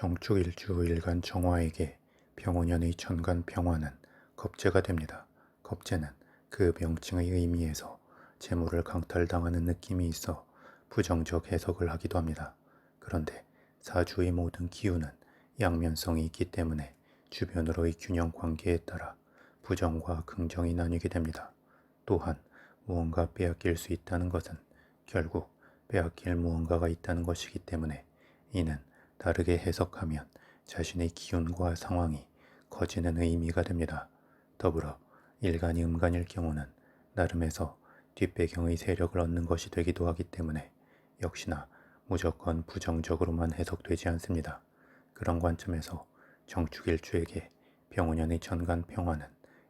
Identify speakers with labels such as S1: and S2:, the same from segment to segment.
S1: 정축일주 일간 정화에게 병원연의 천간 병화는 겁재가 됩니다. 겁재는 그 명칭의 의미에서 재물을 강탈당하는 느낌이 있어 부정적 해석을 하기도 합니다. 그런데 사주의 모든 기운은 양면성이 있기 때문에 주변으로의 균형 관계에 따라 부정과 긍정이 나뉘게 됩니다. 또한 무언가 빼앗길 수 있다는 것은 결국 빼앗길 무언가가 있다는 것이기 때문에 이는 다르게 해석하면 자신의 기운과 상황이 커지는 의미가 됩니다. 더불어 일간이 음간일 경우는 나름에서 뒷배경의 세력을 얻는 것이 되기도 하기 때문에 역시나 무조건 부정적으로만 해석되지 않습니다. 그런 관점에서 정축일주에게 병운년의 천간 평화는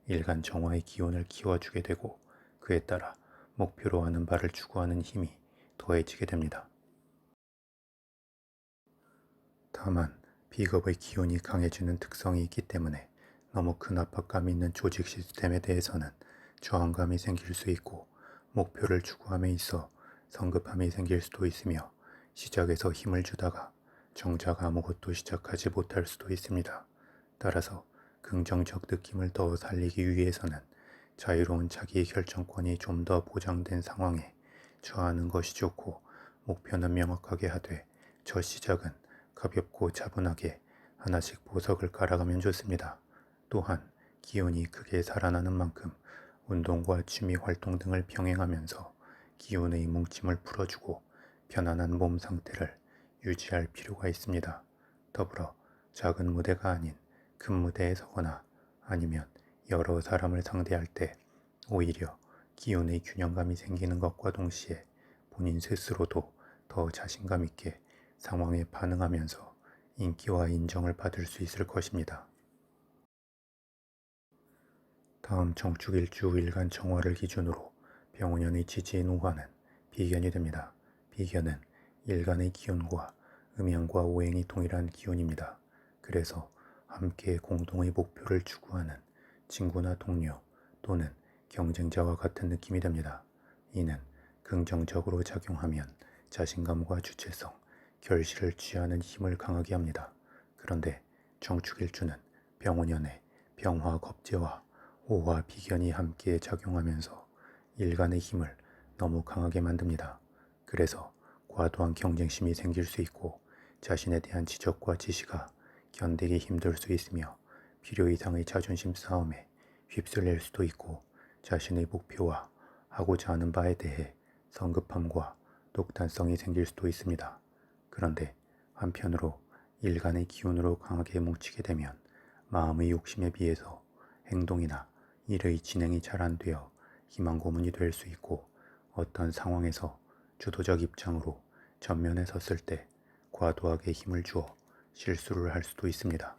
S1: 일간 정화의 기운을 키워주게 되고 그에 따라 목표로 하는 바를 추구하는 힘이 더해지게 됩니다. 다만 비겁의 기운이 강해지는 특성이 있기 때문에 너무 큰 압박감이 있는 조직 시스템에 대해서는 저항감이 생길 수 있고 목표를 추구함에 있어 성급함이 생길 수도 있으며 시작에서 힘을 주다가 정작 아무것도 시작하지 못할 수도 있습니다. 따라서 긍정적 느낌을 더 살리기 위해서는 자유로운 자기 결정권이 좀 더 보장된 상황에 처하는 것이 좋고 목표는 명확하게 하되 첫 시작은 가볍고 차분하게 하나씩 보석을 깔아가면 좋습니다. 또한 기운이 크게 살아나는 만큼 운동과 취미 활동 등을 병행하면서 기운의 뭉침을 풀어주고 편안한 몸 상태를 유지할 필요가 있습니다. 더불어 작은 무대가 아닌 큰 무대에 서거나 아니면 여러 사람을 상대할 때 오히려 기운의 균형감이 생기는 것과 동시에 본인 스스로도 더 자신감 있게 상황에 반응하면서 인기와 인정을 받을 수 있을 것입니다. 다음 정축일주 일간 정화를 기준으로 병원연의 지지인 우화는 비견이 됩니다. 비견은 일간의 기운과 음양과 오행이 동일한 기운입니다. 그래서 함께 공동의 목표를 추구하는 친구나 동료 또는 경쟁자와 같은 느낌이 됩니다. 이는 긍정적으로 작용하면 자신감과 주체성, 결실을 취하는 힘을 강하게 합니다. 그런데 정축일주는 병원연의 병화 겁재와 오화 비견이 함께 작용하면서 일간의 힘을 너무 강하게 만듭니다. 그래서 과도한 경쟁심이 생길 수 있고 자신에 대한 지적과 지시가 견디기 힘들 수 있으며 필요 이상의 자존심 싸움에 휩쓸릴 수도 있고 자신의 목표와 하고자 하는 바에 대해 성급함과 독단성이 생길 수도 있습니다. 그런데 한편으로 일간의 기운으로 강하게 뭉치게 되면 마음의 욕심에 비해서 행동이나 일의 진행이 잘 안 되어 희망 고문이 될 수 있고 어떤 상황에서 주도적 입장으로 전면에 섰을 때 과도하게 힘을 주어 실수를 할 수도 있습니다.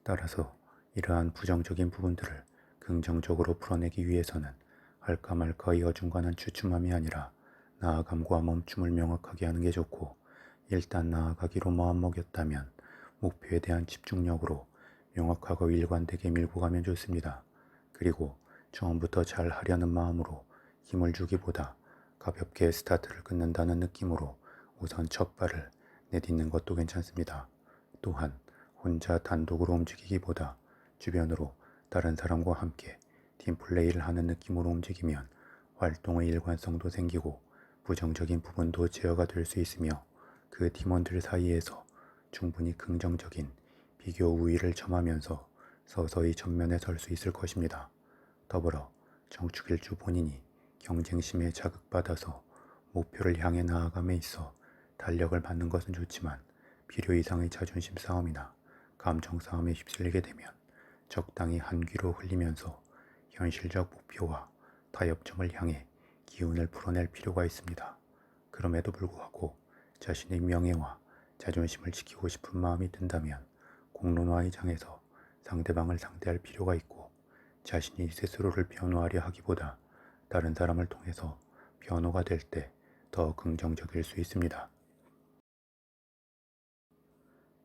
S1: 따라서 이러한 부정적인 부분들을 긍정적으로 풀어내기 위해서는 할까 말까의 어중간한 주춤함이 아니라 나아감과 멈춤을 명확하게 하는 게 좋고 일단 나아가기로 마음먹였다면 목표에 대한 집중력으로 명확하고 일관되게 밀고 가면 좋습니다. 그리고 처음부터 잘 하려는 마음으로 힘을 주기보다 가볍게 스타트를 끊는다는 느낌으로 우선 첫 발을 내딛는 것도 괜찮습니다. 또한 혼자 단독으로 움직이기보다 주변으로 다른 사람과 함께 팀플레이를 하는 느낌으로 움직이면 활동의 일관성도 생기고 부정적인 부분도 제어가 될 수 있으며 그 팀원들 사이에서 충분히 긍정적인 비교 우위를 점하면서 서서히 전면에 설 수 있을 것입니다. 더불어 정축일주 본인이 경쟁심에 자극받아서 목표를 향해 나아감에 있어 달력을 받는 것은 좋지만 필요 이상의 자존심 싸움이나 감정 싸움에 휩쓸리게 되면 적당히 한 귀로 흘리면서 현실적 목표와 타협점을 향해 기운을 풀어낼 필요가 있습니다. 그럼에도 불구하고 자신의 명예와 자존심을 지키고 싶은 마음이 든다면 공론화의 장에서 상대방을 상대할 필요가 있고 자신이 스스로를 변호하려 하기보다 다른 사람을 통해서 변호가 될 때 더 긍정적일 수 있습니다.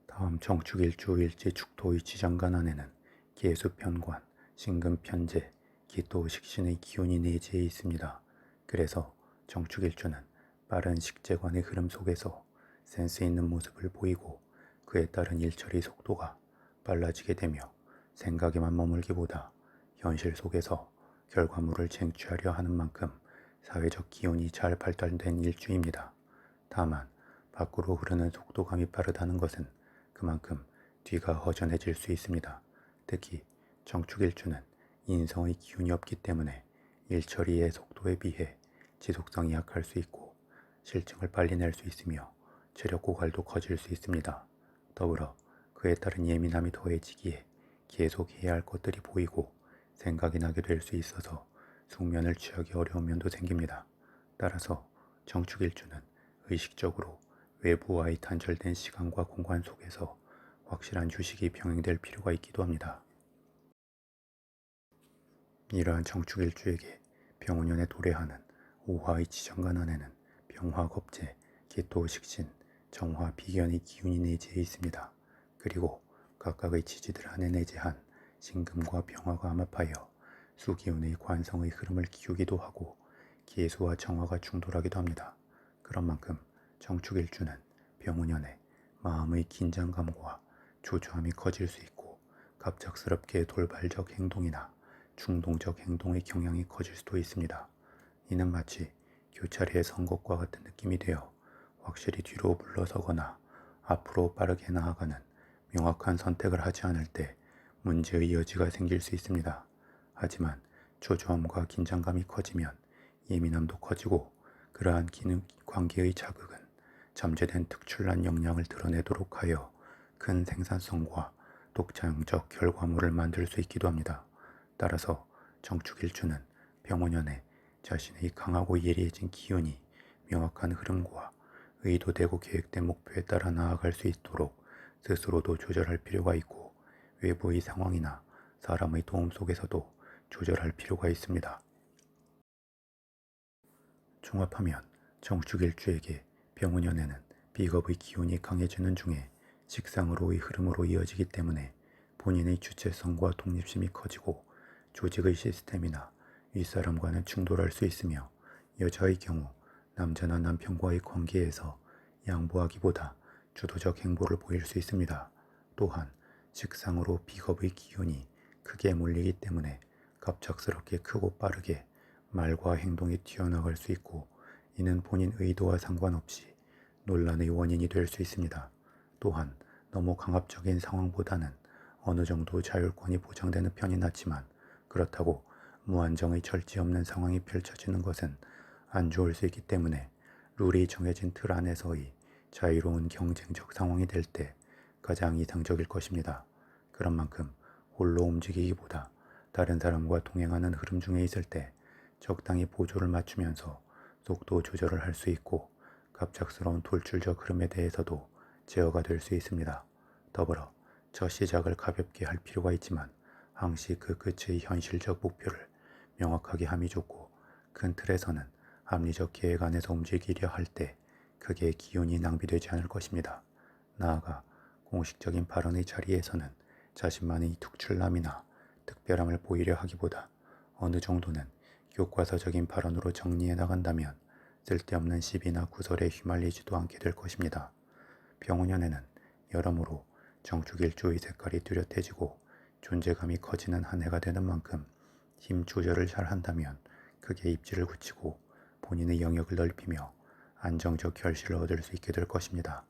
S1: 다음 정축일주 일지축토의 지장간 안에는 계수편관, 신금편재, 기토식신의 기운이 내지에 있습니다. 그래서 정축일주는 빠른 식재관의 흐름 속에서 센스 있는 모습을 보이고 그에 따른 일처리 속도가 빨라지게 되며 생각에만 머물기보다 현실 속에서 결과물을 쟁취하려 하는 만큼 사회적 기운이 잘 발달된 일주입니다. 다만 밖으로 흐르는 속도감이 빠르다는 것은 그만큼 뒤가 허전해질 수 있습니다. 특히 정축일주는 인성의 기운이 없기 때문에 일처리의 속도에 비해 지속성이 약할 수 있고 실증을 빨리 낼 수 있으며 체력 고갈도 커질 수 있습니다. 더불어 그에 따른 예민함이 더해지기에 계속 해야 할 것들이 보이고 생각이 나게 될 수 있어서 숙면을 취하기 어려운 면도 생깁니다. 따라서 정축일주는 의식적으로 외부와의 단절된 시간과 공간 속에서 확실한 휴식이 병행될 필요가 있기도 합니다. 이러한 정축일주에게 병운년에 도래하는 오화의 지정간 안에는 병화겁재, 기토식신, 정화, 비견의 기운이 내재해 있습니다. 그리고 각각의 지지들 안에 내재한 신금과 병화가 암합하여 수기운의 관성의 흐름을 키우기도 하고 기수와 정화가 충돌하기도 합니다. 그런 만큼 정축일주는 병운년에 마음의 긴장감과 조조함이 커질 수 있고 갑작스럽게 돌발적 행동이나 충동적 행동의 경향이 커질 수도 있습니다. 이는 마치 교차리의 선 것과 같은 느낌이 되어 확실히 뒤로 물러서거나 앞으로 빠르게 나아가는 명확한 선택을 하지 않을 때 문제의 여지가 생길 수 있습니다. 하지만 조조함과 긴장감이 커지면 예민함도 커지고 그러한 관계의 자극은 잠재된 특출난 역량을 드러내도록 하여 큰 생산성과 독창적 결과물을 만들 수 있기도 합니다. 따라서 정축일주는 병원년에 자신의 강하고 예리해진 기운이 명확한 흐름과 의도되고 계획된 목표에 따라 나아갈 수 있도록 스스로도 조절할 필요가 있고 외부의 상황이나 사람의 도움 속에서도 조절할 필요가 있습니다. 종합하면 정축일주에게 병운년에는 비겁의 기운이 강해지는 중에 식상으로의 흐름으로 이어지기 때문에 본인의 주체성과 독립심이 커지고 조직의 시스템이나 윗사람과는 충돌할 수 있으며 여자의 경우 남자나 남편과의 관계에서 양보하기보다 주도적 행보를 보일 수 있습니다. 또한 직상으로 비겁의 기운이 크게 몰리기 때문에 갑작스럽게 크고 빠르게 말과 행동이 튀어나갈 수 있고 이는 본인 의도와 상관없이 논란의 원인이 될 수 있습니다. 또한 너무 강압적인 상황보다는 어느 정도 자율권이 보장되는 편이 낫지만 그렇다고 무한정의 절제 없는 상황이 펼쳐지는 것은 안 좋을 수 있기 때문에 룰이 정해진 틀 안에서의 자유로운 경쟁적 상황이 될 때 가장 이상적일 것입니다. 그런 만큼 홀로 움직이기보다 다른 사람과 동행하는 흐름 중에 있을 때 적당히 보조를 맞추면서 속도 조절을 할 수 있고 갑작스러운 돌출적 흐름에 대해서도 제어가 될 수 있습니다. 더불어 첫 시작을 가볍게 할 필요가 있지만 항시 그 끝의 현실적 목표를 명확하게 함이 좋고 큰 틀에서는 합리적 계획 안에서 움직이려 할 때 크게 기운이 낭비되지 않을 것입니다. 나아가 공식적인 발언의 자리에서는 자신만의 특출남이나 특별함을 보이려 하기보다 어느 정도는 교과서적인 발언으로 정리해 나간다면 쓸데없는 시비나 구설에 휘말리지도 않게 될 것입니다. 병운년에는 여러모로 정축일주의 색깔이 뚜렷해지고 존재감이 커지는 한 해가 되는 만큼 힘 조절을 잘 한다면 크게 입지를 굳히고 본인의 영역을 넓히며 안정적 결실을 얻을 수 있게 될 것입니다.